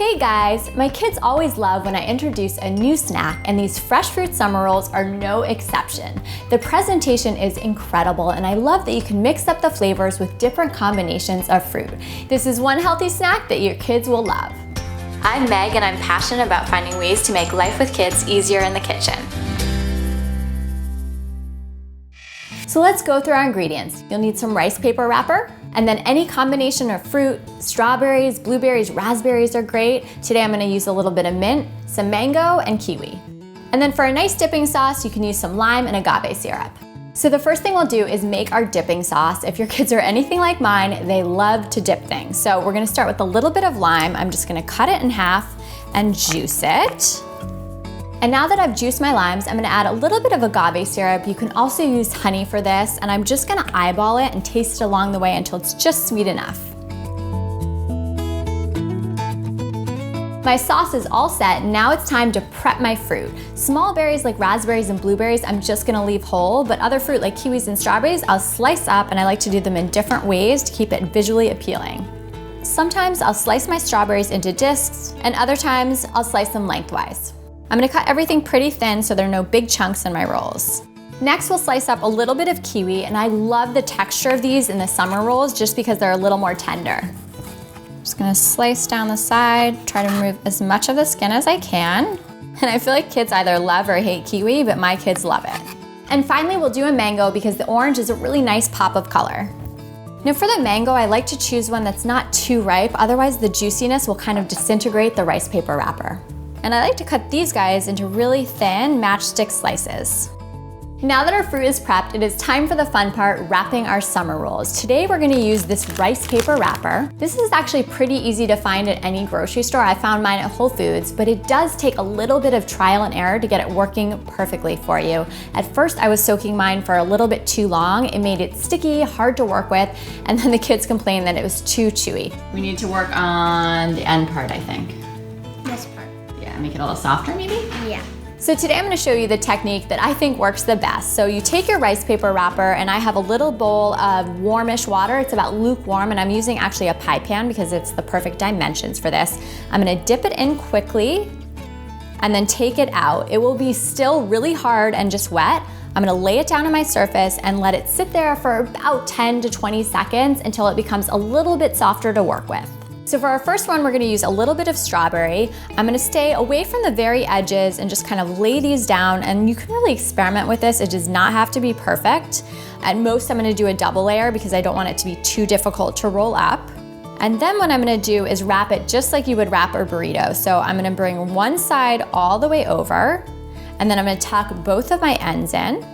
Hey guys, my kids always love when I introduce a new snack, and these fresh fruit summer rolls are no exception. The presentation is incredible, and I love that you can mix up the flavors with different combinations of fruit. This is one healthy snack that your kids will love. I'm Meg, and I'm passionate about finding ways to make life with kids easier in the kitchen. So let's go through our ingredients. You'll need some rice paper wrapper, and then any combination of fruit. Strawberries, blueberries, raspberries are great. Today I'm gonna use a little bit of mint, some mango, and kiwi. And then for a nice dipping sauce, you can use some lime and agave syrup. So the first thing we'll do is make our dipping sauce. If your kids are anything like mine, they love to dip things. So we're gonna start with a little bit of lime. I'm just gonna cut it in half and juice it. And now that I've juiced my limes, I'm gonna add a little bit of agave syrup. You can also use honey for this, and I'm just gonna eyeball it and taste it along the way until it's just sweet enough. My sauce is all set. Now it's time to prep my fruit. Small berries like raspberries and blueberries, I'm just gonna leave whole, but other fruit like kiwis and strawberries, I'll slice up, and I like to do them in different ways to keep it visually appealing. Sometimes I'll slice my strawberries into discs, and other times I'll slice them lengthwise. I'm gonna cut everything pretty thin so there are no big chunks in my rolls. Next, we'll slice up a little bit of kiwi, and I love the texture of these in the summer rolls just because they're a little more tender. Just gonna slice down the side, try to remove as much of the skin as I can. And I feel like kids either love or hate kiwi, but my kids love it. And finally, we'll do a mango because the orange is a really nice pop of color. Now for the mango, I like to choose one that's not too ripe, otherwise the juiciness will kind of disintegrate the rice paper wrapper. And I like to cut these guys into really thin matchstick slices. Now that our fruit is prepped, it is time for the fun part, wrapping our summer rolls. Today we're gonna use this rice paper wrapper. This is actually pretty easy to find at any grocery store. I found mine at Whole Foods, but it does take a little bit of trial and error to get it working perfectly for you. At first I was soaking mine for a little bit too long. It made it sticky, hard to work with, and then the kids complained that it was too chewy. We need to work on the end part, I think. This part. Yeah, make it a little softer maybe? Yeah. So today I'm gonna show you the technique that I think works the best. So you take your rice paper wrapper, and I have a little bowl of warmish water. It's about lukewarm, and I'm using actually a pie pan because it's the perfect dimensions for this. I'm gonna dip it in quickly and then take it out. It will be still really hard and just wet. I'm gonna lay it down on my surface and let it sit there for about 10 to 20 seconds until it becomes a little bit softer to work with. So for our first one, we're gonna use a little bit of strawberry. I'm gonna stay away from the very edges and just kind of lay these down, and you can really experiment with this. It does not have to be perfect. At most, I'm gonna do a double layer because I don't want it to be too difficult to roll up. And then what I'm gonna do is wrap it just like you would wrap a burrito. So I'm gonna bring one side all the way over, and then I'm gonna tuck both of my ends in.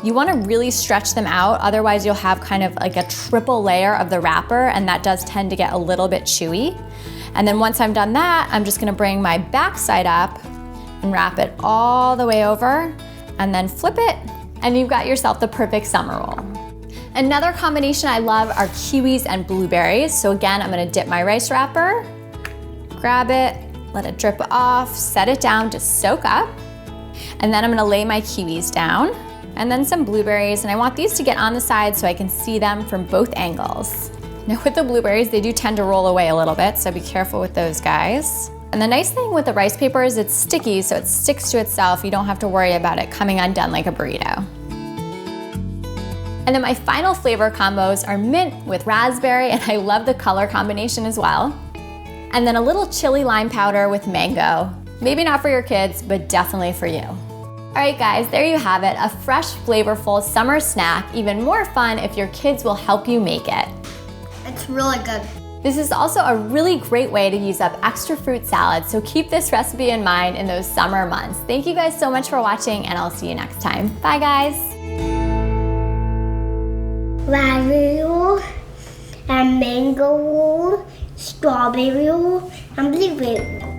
You wanna really stretch them out, otherwise you'll have kind of like a triple layer of the wrapper, and that does tend to get a little bit chewy. And then once I'm done that, I'm just gonna bring my back side up and wrap it all the way over, and then flip it, and you've got yourself the perfect summer roll. Another combination I love are kiwis and blueberries. So again, I'm gonna dip my rice wrapper, grab it, let it drip off, set it down to soak up, and then I'm gonna lay my kiwis down, and then some blueberries, and I want these to get on the side so I can see them from both angles. Now with the blueberries, they do tend to roll away a little bit, so be careful with those guys. And the nice thing with the rice paper is it's sticky, so it sticks to itself. You don't have to worry about it coming undone like a burrito. And then my final flavor combos are mint with raspberry, and I love the color combination as well. And then a little chili lime powder with mango. Maybe not for your kids, but definitely for you. All right guys, there you have it, a fresh, flavorful summer snack, even more fun if your kids will help you make it. It's really good. This is also a really great way to use up extra fruit salad, so keep this recipe in mind in those summer months. Thank you guys so much for watching, and I'll see you next time. Bye guys. Raspberry roll, and mango roll, strawberry roll, and blueberry roll.